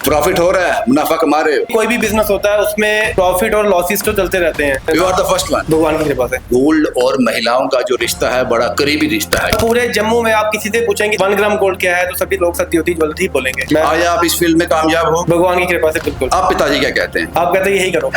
Profit हो रहा है, मुनाफा कमा रहे हो। कोई भी बिजनेस होता है उसमें प्रॉफिट और लॉसेस तो चलते रहते हैं। You are the first one. भगवान की कृपा से गोल्ड और महिलाओं का जो रिश्ता है बड़ा करीबी रिश्ता है। पूरे जम्मू में आप किसी से पूछेंगे 1 ग्राम गोल्ड क्या है तो सभी लोग सत्योती ज्वेलरी बोलेंगे। आज आप इस फील्ड में कामयाब हो, भगवान की कृपा से बिल्कुल। आप पिताजी क्या कहते हैं? आप कहते हैं यही करो।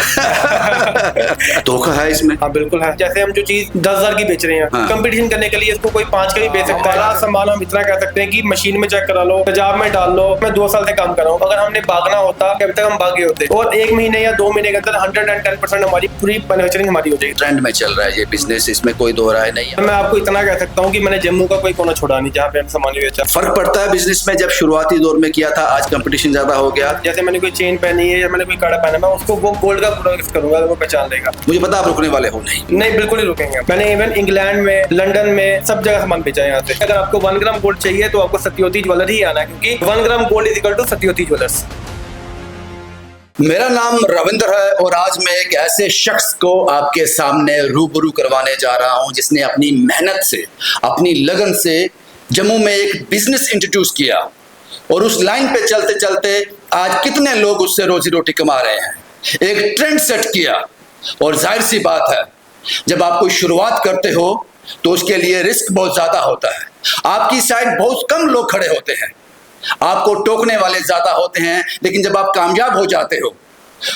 धोखा है इसमें? हाँ बिल्कुल है। जैसे हम जो चीज 10,000 की बेच रहे हैं, हाँ। कंपटीशन करने के लिए इसको कोई 5 का भी बेच सकता है। सारा सामान हम इतना कह सकते हैं कि मशीन में चेक करा लो, पंजाब में डाल लो। मैं 2 साल से काम कर रहा हूँ। अगर हमने भागना होता अभी तक हम भागे होते, और 1 महीने या 2 महीने के अंदर 110% हमारी पूरी मैन्युफैक्चरिंग हमारी हो जाएगी। ट्रेंड में चल रहा है ये बिजनेस, इसमें कोई दो राय नहीं है। मैं आपको इतना कह सकता हूँ कि मैंने जम्मू का कोई कोना छोड़ा नहीं जहाँ पे हम सामान बेचा। फर्क पड़ता है बिजनेस में, जब शुरुआती दौर में किया था, आज कंपटीशन ज्यादा हो गया। जैसे मैंने कोई चेन पहनी है या मैंने कोई कड़ा पहना, मैं उसको वो गोल्ड का पूरा गिफ्ट करूंगा तो वो पहचान लेगा। मुझे पता आप रुकने वाले हो नहीं बिल्कुल ही रुकेंगे। मैंने इवन इंग्लैंड में, लंदन में, सब जगह सामान बेचा है यहाँ से। अगर आपको 1 ग्राम गोल्ड चाहिए तो आपको सत्योती ज्वेलरी ही आना है, क्योंकि 1 gram gold is equal to Satyoti jewellers. मेरा नाम रविंद्र है और आज मैं एक ऐसे शख्स को आपके सामने रूबरू करवाने जा रहा हूं जिसने अपनी मेहनत से, अपनी लगन से जम्मू में एक बिजनेस इंट्रोड्यूस किया और उस लाइन पे चलते चलते आज कितने लोग उससे रोजी रोटी कमा रहे हैं। एक ट्रेंड सेट किया और जाहिर सी बात है, जब आप कोई शुरुआत करते हो तो उसके लिए रिस्क बहुत ज्यादा होता है। आपकी साइड बहुत कम लोग खड़े होते हैं, आपको टोकने वाले ज्यादा होते हैं, लेकिन जब आप कामयाब हो जाते हो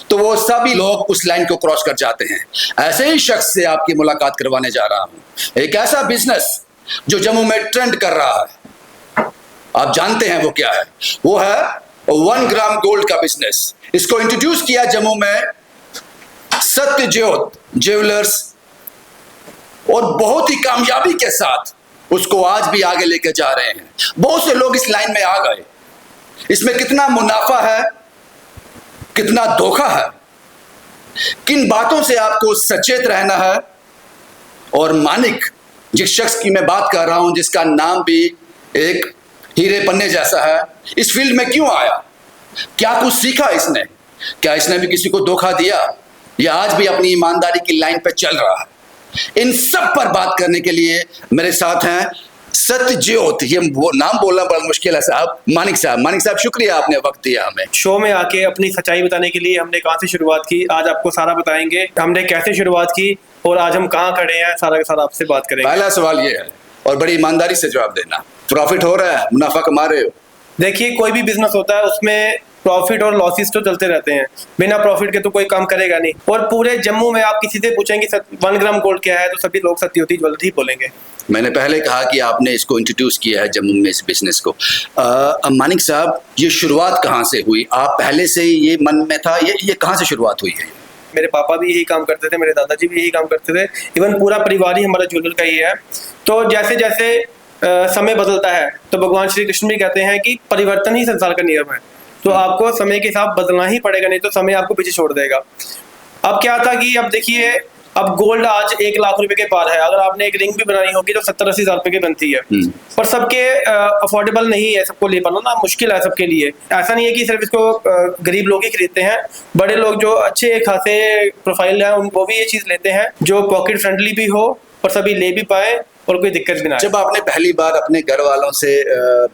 तो वो सभी लोग उस लाइन को क्रॉस कर जाते हैं। ऐसे ही शख्स से आपकी मुलाकात करवाने जा रहा हूं। एक ऐसा बिजनेस जो जम्मू में ट्रेंड कर रहा है, आप जानते हैं वो क्या है? वो है 1 ग्राम गोल्ड का बिजनेस। इसको इंट्रोड्यूस किया जम्मू में सत्यज्योत ज्वेलर्स और बहुत ही कामयाबी के साथ उसको आज भी आगे लेकर जा रहे हैं। बहुत से लोग इस लाइन में आ गए। इसमें कितना मुनाफा है, कितना धोखा है, किन बातों से आपको सचेत रहना है। और मानिक, जिस शख्स की मैं बात कर रहा हूं, जिसका नाम भी एक हीरे पन्ने जैसा है, इस फील्ड में क्यों आया, क्या कुछ सीखा इसने, क्या इसने भी किसी को धोखा दिया या आज भी अपनी ईमानदारी की लाइन पर चल रहा है, इन सब पर बात करने के लिए मेरे साथ हैं सत्यज्योत। ये वो नाम बोलना बड़ा मुश्किल है साहब। मानिक साहब शुक्रिया, आपने वक्त दिया हमें। शो में आके अपनी सच्चाई बताने के लिए हमने कहाँ से शुरुआत की, आज आपको सारा बताएंगे। हमने कैसे शुरुआत की और आज हम कहाँ खड़े हैं, सारा का सारा आपसे बात करेंगे। पहला सवाल ये है और बड़ी ईमानदारी से जवाब देना, प्रॉफिट हो रहा है, मुनाफा कमा रहे हो? देखिए, कोई भी बिजनेस होता है उसमें प्रॉफिट और लॉसेस तो चलते रहते हैं। बिना प्रॉफिट के तो कोई काम करेगा नहीं। और पूरे जम्मू में आप किसी से पूछेंगे 1 ग्राम गोल्ड क्या है तो सभी लोग सत्योती ज्वेलरी बोलेंगे। मैंने पहले कहा कि आपने इसको इंट्रोड्यूस किया है जम्मू में इस बिजनेस को। मानिक साहब, ये शुरुआत कहाँ से हुई? आप पहले से ही ये मन में था, ये कहाँ से शुरुआत हुई है? मेरे पापा भी यही काम करते थे, मेरे दादाजी भी यही काम करते थे, इवन पूरा परिवार ही हमारा ज्वेलर का ही है। तो जैसे जैसे समय बदलता है तो भगवान श्री कृष्ण भी कहते हैं कि परिवर्तन ही संसार का नियम है। तो आपको समय के साथ बदलना ही पड़ेगा, नहीं तो समय आपको पीछे छोड़ देगा। अब क्या था कि अब देखिए, अब गोल्ड आज 1 लाख रुपए के पार है। अगर आपने एक रिंग भी बनानी होगी तो 70-80 हजार रुपए की बनती है। पर सबके अफोर्डेबल नहीं है, सबको ले पाना ना मुश्किल है सबके लिए। ऐसा नहीं है कि सिर्फ इसको गरीब लोग ही खरीदते हैं, बड़े लोग जो अच्छे खासे प्रोफाइल है वो भी ये चीज लेते हैं, जो पॉकेट फ्रेंडली भी हो और सभी ले भी पाए और कोई दिक्कत भी ना। जब आपने पहली बार अपने घर वालों से,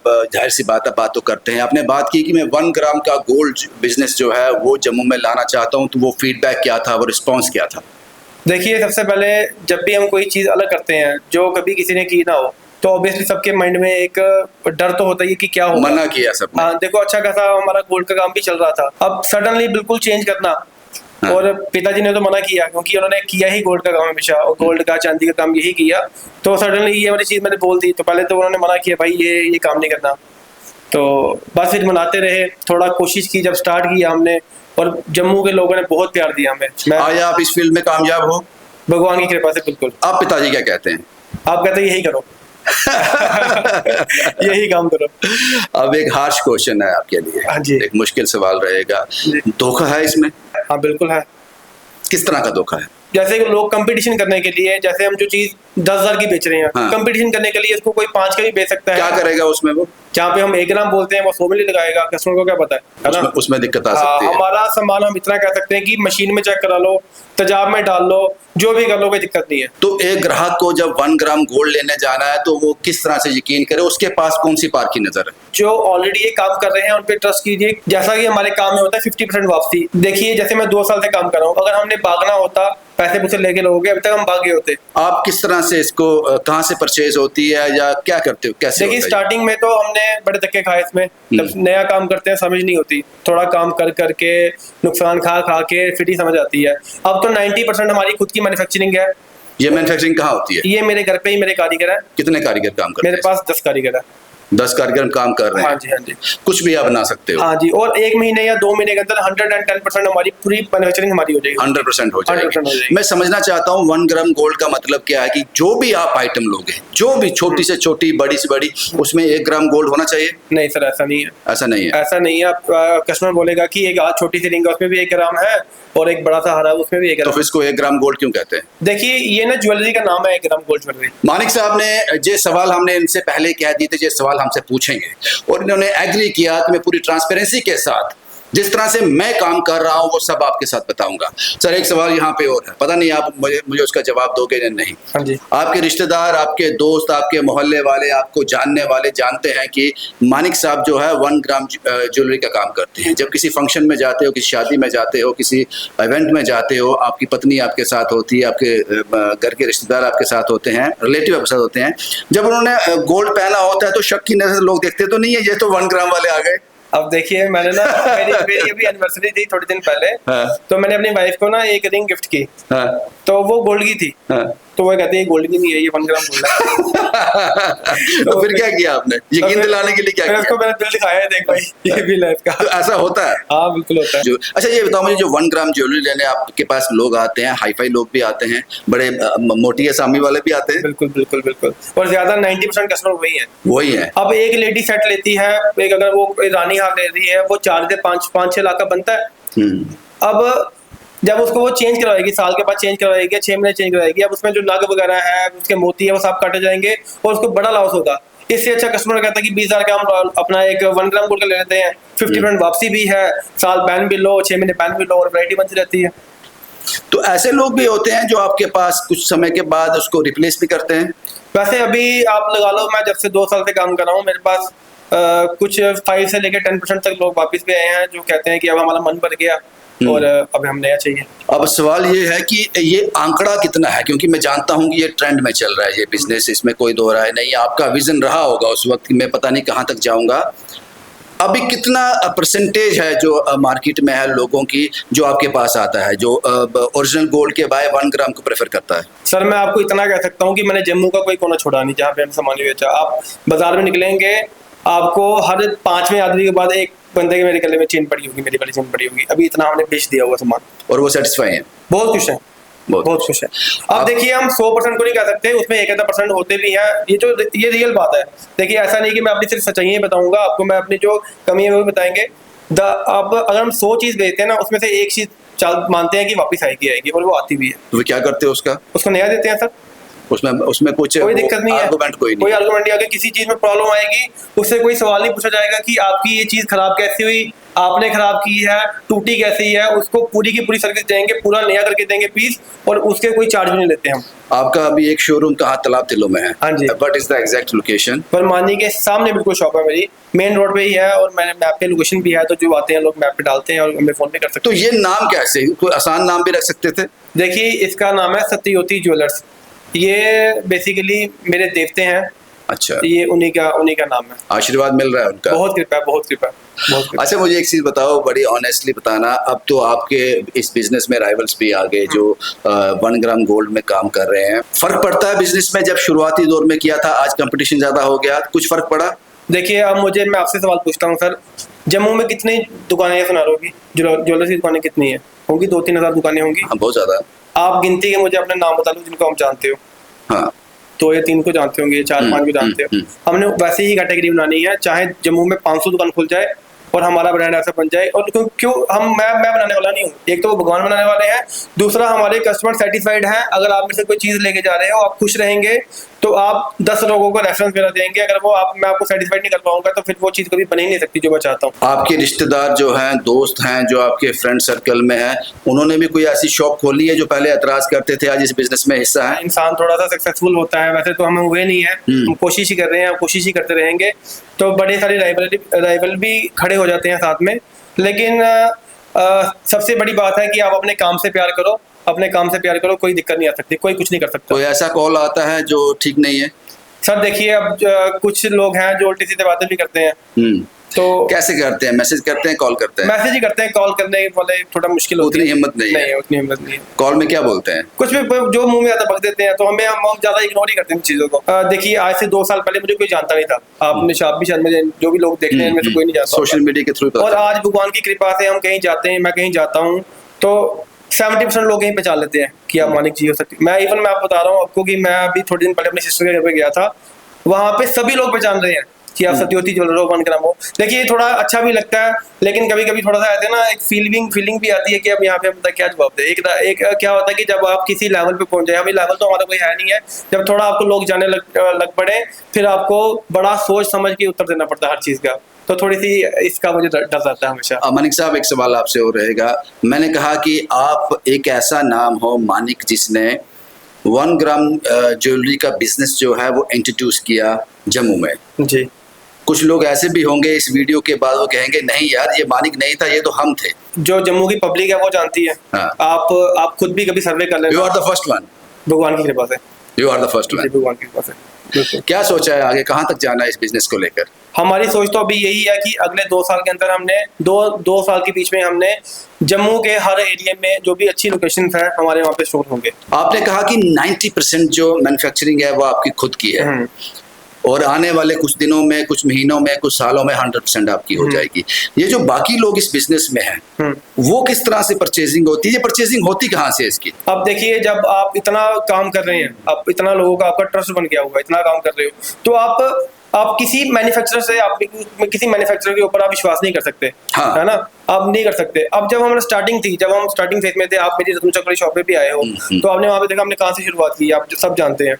जाहिर सी बात तो करते हैं, आपने बात की कि मैं 1 ग्राम का गोल्ड बिजनेस जो है वो जम्मू में लाना चाहता हूं, तो वो फीडबैक क्या था, वो रिस्पॉन्स क्या था? देखिए, सबसे पहले जब भी हम कोई चीज अलग करते हैं जो कभी किसी ने की ना हो, तो ऑब्वियसली सबके माइंड में एक डर तो होता है कि क्या होगा। मना किया सबने। हाँ, देखो अच्छा खासा हमारा गोल्ड का काम भी चल रहा था, अब सडनली बिल्कुल चेंज करना। हाँ। और पिताजी ने तो मना किया, क्योंकि उन्होंने किया ही गोल्ड का काम हमेशा, और गोल्ड का चांदी का काम यही किया। तो सडनली ये वाली चीज मैंने बोल दी तो पहले तो उन्होंने मना किया, भाई ये काम नहीं करना। तो बस फिर मनाते रहे, थोड़ा कोशिश की, जब स्टार्ट किया हमने, और जम्मू के लोगों ने बहुत प्यार दिया हमें। आज आप इस फील्ड में कामयाब हो? भगवान की कृपा से बिल्कुल। आप पिताजी क्या कहते हैं? आप कहते हैं यही करो। यही काम करो। अब एक हार्श क्वेश्चन है आपके लिए। हाँ जी। एक मुश्किल सवाल रहेगा, धोखा है इसमें? हाँ बिल्कुल है। किस तरह का धोखा है? जैसे लोग कंपटीशन करने के लिए, जैसे हम जो चीज 10,000 की बेच रहे हैं, हाँ। कंपटीशन करने के लिए इसको कोई 5 का भी बेच सकता है। क्या करेगा उसमें वो? जहाँ पे हम 1 ग्राम बोलते हैं वो 100 मिली लगाएगा, कस्टमर को क्या पता है ना। उसमें दिक्कत आ सकती है। हमारा सामान हम इतना कह सकते हैं कि मशीन में चेक करा लो, तेजाब में डाल लो, जो भी कर लो, कोई दिक्कत नहीं है। तो एक ग्राहक को जब 1 ग्राम गोल्ड लेने जाना है तो वो किस तरह से यकीन करे, उसके पास कौन सी पार की नजर है? जो ऑलरेडी ये काम कर रहे हैं उन पे ट्रस्ट कीजिए। जैसा कि हमारे काम में होता है 50% वापसी। देखिए जैसे मैं 2 साल से काम कर रहा हूँ, अगर हमने भागना होता, पैसे पूसे लेके लोगे, अभी तक हम भागे होते। आप किस तरह से इसको कहाँ से परचेज होती है या क्या करते हो, कैसे देखिए होता है? स्टार्टिंग में तो हमने बड़े धक्के खाए इसमें, जब नया काम करते हैं समझ नहीं होती, थोड़ा काम कर करके नुकसान खा खा के फिर ही समझ आती है। अब तो 90% हमारी खुद की मैन्युफैक्चरिंग है। ये मैन्युफैक्चरिंग कहाँ होती है? ये मेरे घर पे ही मेरे कारीगर है। कितने कारीगर काम करते मेरे पास 10 कारीगर है। 10 कारीगर काम कर रहे हैं? हाँ जी, हाँ जी। कुछ भी आप बना सकते हो? हाँ जी, और 1 महीने या 2 महीने के अंदर 110% हमारी पूरी मैन्युफैक्चरिंग हमारी हो जाएगी। 100% हो 100% हो जाएगी। जाएगी। मैं समझना चाहता हूँ 1 ग्राम गोल्ड का मतलब क्या है, कि जो भी आप आइटम लोगे, जो भी छोटी से छोटी, बड़ी से बड़ी, उसमें 1 ग्राम गोल्ड होना चाहिए? नहीं सर, ऐसा नहीं है। ऐसा नहीं है? ऐसा नहीं है। आप कस्टमर बोलेगा कि एक आज छोटी सी रिंग है उसमें भी 1 ग्राम है, और एक बड़ा सा हारा है उसमें भी 1 तो ग्राम। फिर इसको 1 ग्राम गोल्ड क्यों कहते हैं? देखिए ये ना ज्वेलरी का नाम है, 1 ग्राम गोल्ड ज्वेलरी। मानिक साहब ने जे सवाल हमने इनसे पहले कह दिए थे, ये सवाल हमसे पूछेंगे, और इन्होंने एग्री किया कि मैं पूरी ट्रांसपेरेंसी के साथ जिस तरह से मैं काम कर रहा हूं वो सब आपके साथ बताऊंगा। सर एक सवाल यहाँ पे और है, पता नहीं आप मुझे उसका जवाब दोगे या नहीं। हाँ जी। आपके रिश्तेदार, आपके दोस्त, आपके मोहल्ले वाले, आपको जानने वाले जानते हैं कि मानिक साहब जो है 1 ग्राम ज्वेलरी का काम करते हैं। जब किसी फंक्शन में जाते हो, किसी शादी में जाते हो, किसी इवेंट में जाते हो, आपकी पत्नी आपके साथ होती है, आपके घर के रिश्तेदार आपके साथ होते हैं, रिलेटिव आपके साथ होते हैं, जब उन्होंने गोल्ड पहना होता है तो शक की नजर लोग देखते तो नहीं है ये तो 1 ग्राम वाले आ गए। अब देखिए मैंने ना मेरी अभी एनिवर्सरी थी थोड़े दिन पहले। हाँ। तो मैंने अपनी वाइफ को ना एक रिंग गिफ्ट की। हाँ। तो वो गोल्ड की थी। हाँ। तो वो कहते हैं गोल्ड की नहीं है, ये 1 ग्राम गोल्ड है। तो फिर क्या किया आपने, यकीन दिलाने के लिए क्या किया? उसको मैंने बिल दिखाया है, देख भाई ये बिल है इसका। तो ऐसा होता है? हाँ बिल्कुल होता है। अच्छा ये बताओ मुझे, जो 1 ग्राम ज्वेलरी लेने आपके पास लोग आते हैं, हाई फाई लोग भी आते हैं, बड़े मोटी असामी वाले भी आते हैं? बिल्कुल बिल्कुल बिल्कुल, और ज्यादा 90% कस्टमर वही है। वही है। अब एक लेडी सेट लेती है, एक अगर वो रानी हार ले रही है, वो 4 से 5-6 लाख का बनता है। अब जब उसको वो चेंज करवाएगी, साल के बाद चेंज करवाएगी, 6 महीने चेंज करवाएगी, अब उसमें जो नग वगैरह है, उसके मोती है, वो सब काटे जाएंगे और उसको बड़ा लॉस होगा। इससे अच्छा कस्टमर कहता है कि 20,000 का हम अपना एक 1 ग्राम गोल्ड का ले लेते हैं, 50% वापसी भी है, साल बैन भी लो, 6 महीने बैन भी लो, और वैरायटी बनती रहती है। तो ऐसे लोग भी होते हैं जो आपके पास कुछ समय के बाद उसको रिप्लेस भी करते हैं? वैसे अभी आप लगा लो, मैं जब से 2 साल से काम कर रहा हूँ, मेरे पास कुछ 5 से लेकर 10% तक लोग वापस भी आए हैं, जो कहते हैं कि अब हमारा मन भर गया और अब हम नया चाहिए। अब सवाल ये है कि ये आंकड़ा कितना है, क्योंकि मैं जानता हूँ कि ये ट्रेंड में चल रहा है ये बिजनेस, इसमें कोई दो राय नहीं। आपका विजन रहा होगा उस वक्त कि मैं पता नहीं कहाँ तक जाऊंगा। अभी कितना परसेंटेज है जो मार्केट में है लोगों की, जो आपके पास आता है, जो ओरिजिनल गोल्ड के बाय 1 ग्राम को प्रेफर करता है? सर मैं आपको इतना कह सकता हूँ कि मैंने जम्मू का कोई कोना छोड़ा नहीं जहाँ पे हम सामान बेचा। आप बाजार में निकलेंगे, आपको हर 5वें आदमी के बाद एक बंदे के मेरे गले में चेन पड़ी होगी, मेरी वाली चेन पड़ी होगी। अभी इतना हमने बेच दिया हुआ सामान, और वो सेटिस्फाई है, बहुत खुश है, बहुत खुश है। अब देखिए हम 100% को नहीं कह सकते, उसमें 1-2% होते भी हैं, ये रियल बात है। देखिए ऐसा नहीं कि मैं अपनी सिर्फ सच्चाई बताऊंगा आपको, मैं अपनी जो कमी है वो भी बताएंगे। अब अगर हम 100 चीज बेचते हैं ना, उसमें से एक चीज मानते हैं कि वापस आएगी, और वो आती भी है। तो क्या करते हो उसको नया देते हैं सर। उसमें कुछ कोई दिक्कत नहीं है, आर्गुमेंट कोई आर्गुमेंट नहीं। अगर किसी चीज में प्रॉब्लम आएगी, उससे कोई सवाल नहीं पूछा जाएगा कि आपकी ये चीज खराब कैसे हुई, आपने खराब की है, टूटी कैसी है। उसको पूरी की पूरी सर्विस देंगे, पूरा नया करके देंगे पीस, और उसके कोई चार्ज भी नहीं लेते हम। आपका अभी एक शोरूम कहाँ तालाब तिलों में है? हाँ जी। What is the exact location? Parmani के सामने बिल्कुल शॉप है मेरी, मेन रोड पे ही है, और मैंने मैप पे लोकेशन भी है, तो जो आते हैं लोग मैप पे डालते हैं और हमें फोन पे कर सकते हैं। तो ये नाम कैसे, कोई आसान नाम भी रख सकते थे? देखिए इसका नाम है सत्यज्योति ज्वेलर्स। ये बेसिकली मेरे देवते हैं। अच्छा। ये उन्हीं का नाम है। आशीर्वाद मिल रहा है उनका? बहुत कृपा, बहुत कृपा। अच्छा मुझे एक चीज बताओ, बड़ी ऑनेस्टली बताना, अब तो आपके इस बिजनेस में राइवल्स भी आ गए जो 1 ग्राम गोल्ड में काम कर रहे हैं। फर्क पड़ता है बिजनेस में? जब शुरुआती दौर में किया था, आज कंपटीशन ज्यादा हो गया, कुछ फर्क पड़ा? देखिए अब मैं आपसे सवाल पूछता हूँ सर, जम्मू में कितनी दुकानें हैं सुनारों की, ज्वेलर्स की दुकानें कितनी है होंगी? 2-3 हज़ार दुकानें होंगी। हाँ बहुत ज्यादा। आप गिनती के मुझे अपने नाम बता दो जिनको हम जानते हो। हाँ 2 या 3 को जानते होंगे, 4-5 को जानते हो। हमने वैसे ही कैटेगरी बनानी है, चाहे जम्मू में 500 दुकान खुल जाए और हमारा ब्रांड ऐसा बन जाए। और क्यों मैं बनाने वाला नहीं हूँ, एक तो वो भगवान बनाने वाले हैं, दूसरा हमारे कस्टमर सेटिस्फाइड हैं। अगर आप मेरे से कोई चीज़ लेके जा रहे हो, आप खुश रहेंगे, तो आप 10 लोगों को रेफरेंस मेरा देंगे, अगर वो मैं आपको सेटिस्फाइड नहीं कर पाऊंगा तो फिर वो चीज़ कभी बन ही नहीं सकती जो मैं चाहता हूँ। आपके रिश्तेदार जो हैं, दोस्त हैं, जो आपके फ्रेंड सर्कल में हैं, उन्होंने भी कोई ऐसी शॉप खोली है जो पहले एतराज करते थे, आज इस बिजनेस में हिस्सा है? इंसान थोड़ा सा सक्सेसफुल होता है, वैसे तो हम हुए नहीं है, हम कोशिश ही कर रहे हैं, हम कोशिश ही करते रहेंगे, तो बड़े सारे राइवल भी खड़े हो जाते हैं साथ में। लेकिन सबसे बड़ी बात है कि आप अपने काम से प्यार करो, अपने काम से प्यार करो, कोई दिक्कत नहीं आ सकती, कोई कुछ नहीं कर सकता। कोई ऐसा कॉल आता है जो ठीक नहीं है? सर देखिए, अब कुछ लोग हैं जो उल्टी सीधे बातें भी करते हैं। तो कैसे करते हैं? मैसेज करते हैं, कॉल करते हैं? मैसेज ही करते हैं, कॉल करने वाले थोड़ा मुश्किल होती है। उतनी हिम्मत नहीं है? उतनी हिम्मत नहीं है। कॉल में क्या बोलते हैं? कुछ भी जो मुंह में आता बक देते हैं, तो हम ज्यादा इग्नोर ही करते हैं चीजों को। देखिए, आज से 2 साल पहले मुझे कोई जानता नहीं था, आपने आप भी शायद मुझे, जो भी लोग देख रहे हैं इनमें से कोई नहीं जानता, सोशल मीडिया के थ्रू। और आज भगवान की कृपा से हम कहीं जाते हैं, मैं कहीं जाता हूँ तो 70% लोग कहीं पहचान लेते हैं कि आप मानिक जी हो सकते। मैं आपको बता रहा हूँ आपको कि मैं अभी थोड़े दिन पहले अपनी सिस्टर के घर पे गया था, वहां पे सभी लोग पहचान रहे हैं कि आप सत्योती ज्वेलर हो, 1 ग्राम हो। देखिए, थोड़ा अच्छा भी लगता है, लेकिन कभी कभी थोड़ा सा ऐसे ना एक फीलिंग भी आती है कि अब यहाँ पे हम क्या जवाब दे। एक क्या होता है कि जब आप किसी लेवल पे पहुंच जाए, अभी लेवल तो हमारा कोई है नहीं है, जब थोड़ा आपको लोग जाने लग पड़े, फिर आपको बड़ा सोच समझ के उत्तर देना पड़ता है हर चीज का, तो थोड़ी सी इसका मुझे डर रहता है हमेशा। मानिक साहब, एक सवाल आपसे और रहेगा। मैंने कहा कि आप एक ऐसा नाम हो मानिक जिसने 1 ग्राम ज्वेलरी का बिजनेस जो है वो इंट्रोड्यूस किया जम्मू में। जी। कुछ लोग ऐसे भी होंगे इस वीडियो के बाद वो कहेंगे नहीं यार, ये मानिक नहीं था, ये तो हम थे। जो जम्मू की पब्लिक है वो जानती है। हाँ। आप खुद भी कभी सर्वे कर लेना। You are the first one. भगवान की कृपा से। You are the first one. भगवान की कृपा से। क्या सोचा है आगे, कहाँ तक जाना है इस बिजनेस को लेकर? हमारी सोच तो अभी यही है कि अगले 2 साल के अंदर हमने दो साल के बीच में हमने जम्मू के हर एरिया में जो भी अच्छी लोकेशन है हमारे वहाँ पे स्टोर होंगे। आपने कहा कि 90% जो मैन्युफैक्चरिंग है वो आपकी खुद की है, और आने वाले कुछ दिनों में, कुछ महीनों में, कुछ सालों में 100% आपकी हो जाएगी। ये जो बाकी लोग इस बिजनेस में हैं, वो किस तरह से परचेजिंग होती है? ये परचेजिंग होती कहाँ से इसकी? अब देखिए, जब आप इतना काम कर रहे हैं, आप इतना लोगों का आपका ट्रस्ट बन गया होगा, इतना काम कर रहे हो, तो आप किसी मैन्युफैक्चरर से, किसी मैन्युफैक्चरर के ऊपर आप विश्वास नहीं कर सकते। हाँ। है ना, आप नहीं कर सकते। अब जब हमारा स्टार्टिंग थी, जब हम स्टार्टिंग फेज में थे, आप मेरी रत्न चक्र शॉप पे भी आए हो, तो आपने वहाँ पे देखा हमने कहाँ से शुरुआत की, आप सब जानते हैं।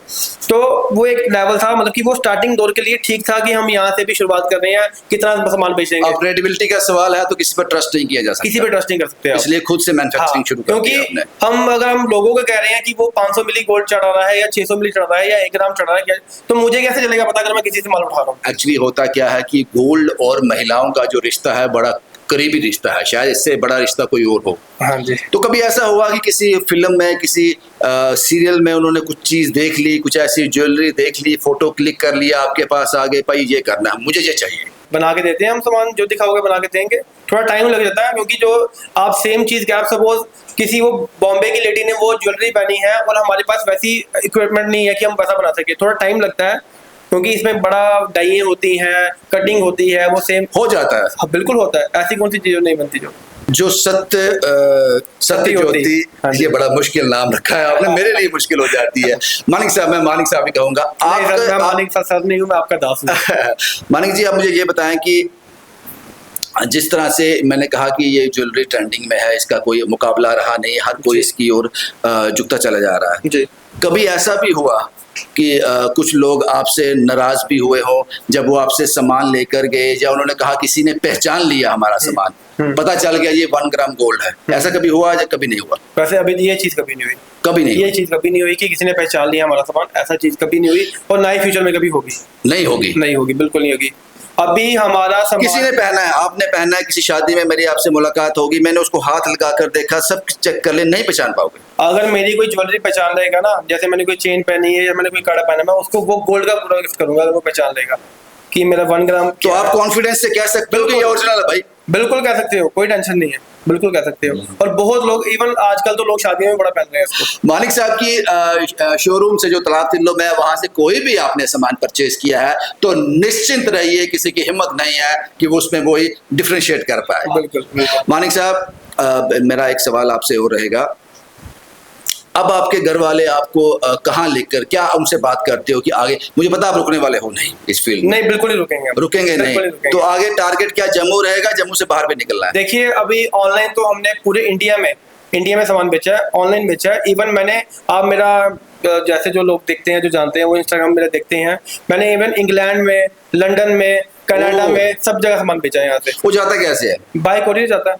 तो वो एक लेवल था, मतलब कि वो स्टार्टिंग दौर के लिए ठीक था कि हम यहाँ से भी शुरुआत कर रहे हैं, कितना सामान बेचेंगे। अब क्रेडिबिलिटी का सवाल है तो किसी पर ट्रस्ट नहीं किया जा सकता, किसी पर ट्रस्ट नहीं कर सकते, इसलिए खुद से मैन्युफैक्चरिंग शुरू कर दिया आपने। क्योंकि अगर हम लोगों को कह रहे हैं कि वो 500 मिली गोल्ड चढ़ा रहा है या 600 मिली चढ़ा रहा है या 1 ग्राम चढ़ा रहा है, तो मुझे कैसे चलेगा पता अगर मैं किसी से माल उठा रहा हूँ? एक्चुअली होता क्या है कि गोल्ड और महिलाओं का जो रिश्ता है बड़ा करीबी रिश्ता है, शायद इससे बड़ा रिश्ता कोई और हो। हाँ जी। तो कभी ऐसा हुआ कि किसी फिल्म में, किसी सीरियल में उन्होंने कुछ चीज देख ली, कुछ ऐसी ज्वेलरी देख ली, फोटो क्लिक कर लिया, आपके पास आ गए, भाई ये करना है, मुझे ये चाहिए? बना के देते हैं हम, सामान जो दिखाओगे बना के देंगे। थोड़ा टाइम लग जाता है, क्योंकि जो आप सेम चीज के, आप सपोज किसी वो बॉम्बे की लेडी ने वो ज्वेलरी पहनी है और हमारे पास वैसी इक्विपमेंट नहीं है कि हम वैसा बना सके, थोड़ा टाइम लगता है, क्योंकि इसमें बड़ा डाइए होती हैं, कटिंग होती है, वो सेम हो जाता है। हाँ, बिल्कुल होता है, ऐसी कौन सी चीज नहीं बनती जो सत्य ज्योति। ये बड़ा मुश्किल नाम रखा है आपने, मेरे लिए मुश्किल हो जाती है। मानिक साहब, मैं मानिक साहब ही कहूंगा। मानिक साहब नहीं हूँ, मैं आपका दास हूँ। मानिक जी, आप मुझे ये बताएं कि जिस तरह से मैंने कहा कि ये ज्वेलरी ट्रेंडिंग में है, इसका कोई मुकाबला रहा नहीं, हर कोई इसकी ओर झुकता चला जा रहा है जी। कभी ऐसा भी हुआ कि कुछ लोग आपसे नाराज भी हुए हो जब वो आपसे सामान लेकर गए, या उन्होंने कहा किसी ने पहचान लिया हमारा सामान, पता चल गया ये 1 ग्राम गोल्ड है, ऐसा कभी हुआ या कभी नहीं हुआ? वैसे अभी ये चीज कभी नहीं हुई, कभी नहीं, ये चीज कभी नहीं हुई कि किसी ने पहचान लिया हमारा सामान, ऐसा चीज कभी नहीं हुई, और ना ही फ्यूचर में कभी होगी। नहीं होगी? नहीं होगी, बिल्कुल नहीं होगी। अभी हमारा सामान किसी ने पहना है, आपने पहना है, किसी शादी में मेरी आपसे मुलाकात होगी, मैंने उसको हाथ लगा कर देखा, सब चेक कर ले, नहीं पहचान पाओगे। अगर मेरी कोई ज्वेलरी पहचान लेगा ना, जैसे मैंने कोई चेन पहनी है या मैंने कोई कड़ा पहना, मैं उसको वो गोल्ड का पूरा गिफ्ट करूंगा अगर वो पहचान लेगा कि मेरा 1 ग्राम। तो आप कॉन्फिडेंस से कह सकते हो कि ये ओरिजिनल है भाई? बिल्कुल कह सकते हो, कोई टेंशन नहीं है, बिल्कुल कह सकते हो। और बहुत लोग, इवन आजकल तो लोग शादियों में बड़ा पहन रहे हैं इसको। मानिक साहब की शोरूम से जो तलाब तिल्लो में, वहां से कोई भी आपने सामान परचेज किया है तो निश्चिंत रहिए, किसी की हिम्मत नहीं है कि वो उसमें वही डिफ्रेंशिएट कर पाए। बिल्कुल। मानिक साहब, मेरा एक सवाल आपसे और रहेगा, अब आपके घर वाले आपको कहाँ लेकर, क्या उनसे बात करते हो कि आगे, मुझे पता आप रुकने वाले हो नहीं इस फील्ड में? नहीं, बिल्कुल ही रुकेंगे नहीं। तो आगे टारगेट क्या, जम्मू रहेगा, जम्मू से बाहर भी निकलना है? देखिए, अभी ऑनलाइन तो हमने पूरे इंडिया में इंडिया में सामान बेचा है, ऑनलाइन बेचा है। इवन मैंने, आप मेरा जैसे जो लोग देखते हैं, जो जानते हैं, वो इंस्टाग्राम मेरा देखते हैं, मैंने इवन इंग्लैंड में, लंदन में, कनाडा में, सब जगह सामान बेचा है यहाँ से। वो जाता कैसे है? बाय कोरियर जाता है।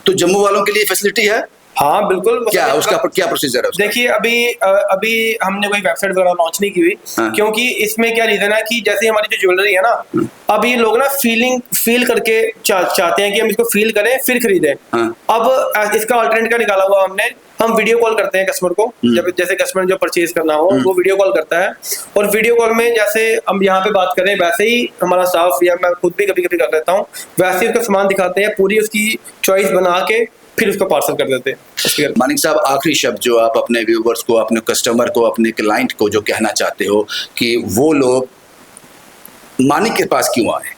तो जम्मू वालों के लिए फैसिलिटी है? हाँ बिल्कुल। क्या उसका क्या प्रोसीजर है उसका? देखिए अभी हमने कोई वेबसाइट वगैरह लॉन्च नहीं की हुई, क्योंकि इसमें क्या रीजन है कि जैसे हमारी जो ज्वेलरी है ना, अब ये लोग ना फील करके चाहते हैं कि हम इसको फील करें फिर खरीदें। अब इसका अल्टरनेट क्या निकाला हुआ हमने, हम वीडियो कॉल करते हैं कस्टमर को। जब जैसे कस्टमर जो परचेज करना हो वो वीडियो कॉल करता है, और वीडियो कॉल में जैसे हम यहाँ पे बात करें वैसे ही हमारा स्टाफ या मैं खुद भी कभी कभी कर लेता हूँ, वैसे ही उसका सामान दिखाते हैं, पूरी उसकी चॉइस बना के फिर उसको पार्सल कर देते हैं। मानिक साहब, आखिरी शब्द जो आप अपने व्यूवर्स को, अपने कस्टमर को, अपने क्लाइंट को जो कहना चाहते हो कि वो लोग मानिक के पास क्यों आए?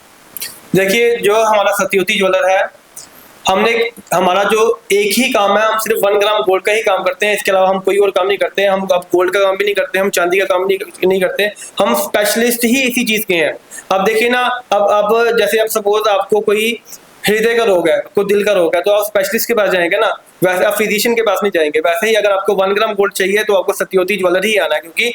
देखिए, जो हमारा सत्यवती ज्वेलर है, हमारा जो एक ही काम है, हम सिर्फ 1 ग्राम गोल्ड का ही काम करते हैं। इसके अलावा हम कोई और काम नहीं करते हैं। हम अब गोल्ड का काम भी नहीं करते, हम चांदी का काम नहीं करते। हम स्पेशलिस्ट ही इसी चीज के हैं। अब देखिए ना, अब जैसे अब सपोज आपको कोई हृदय का रोग है, कोई दिल का रोग है, तो आप स्पेशलिस्ट के पास जाएंगे ना, वैसे आप फिजिशियन के पास नहीं जाएंगे। वैसे ही अगर आपको 1 ग्राम गोल्ड चाहिए तो आपको सत्यवती ज्वेलर ही आना है, क्योंकि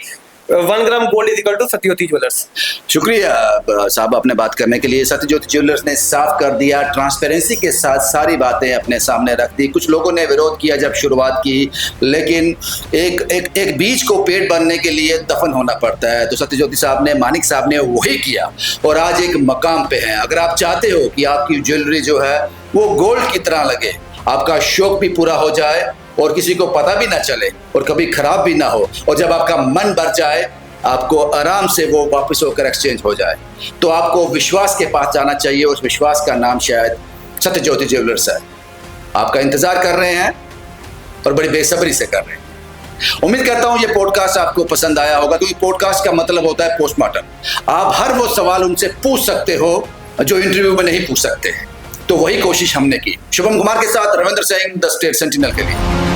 1 gram gold is equal to Satyavati jewellers. शुक्रिया साहब अपने बात करने के लिए। सत्यज्योति ज्वेलर्स ने साफ कर दिया, ट्रांसपेरेंसी के साथ सारी बातें अपने सामने रख दी। कुछ लोगों ने विरोध किया जब शुरुआत की, लेकिन एक बीज को पेट भरने के लिए दफन होना पड़ता है। तो सत्यज्योति साहब ने, मानिक साहब ने वही किया और आज एक मकाम पे हैं। अगर आप चाहते हो कि आपकी ज्वेलरी जो है वो गोल्ड की तरह लगे, आपका शौक भी पूरा हो जाए और किसी को पता भी ना चले और कभी खराब भी ना हो, और जब आपका मन भर जाए, आपको आराम से वो वापस होकर एक्सचेंज हो जाए, तो आपको विश्वास के पास जाना चाहिए। उस विश्वास का नाम शायद सत्यज्योति ज्वेलर्स है। आपका इंतजार कर रहे हैं और बड़ी बेसब्री से कर रहे हैं। उम्मीद करता हूं ये पॉडकास्ट आपको पसंद आया होगा, क्योंकि पॉडकास्ट का मतलब होता है पोस्टमार्टम। आप हर वो सवाल उनसे पूछ सकते हो जो इंटरव्यू में नहीं पूछ सकते हैं। तो वही कोशिश हमने की। शुभम कुमार के साथ Ravindra Singh, the state sentinel के लिए।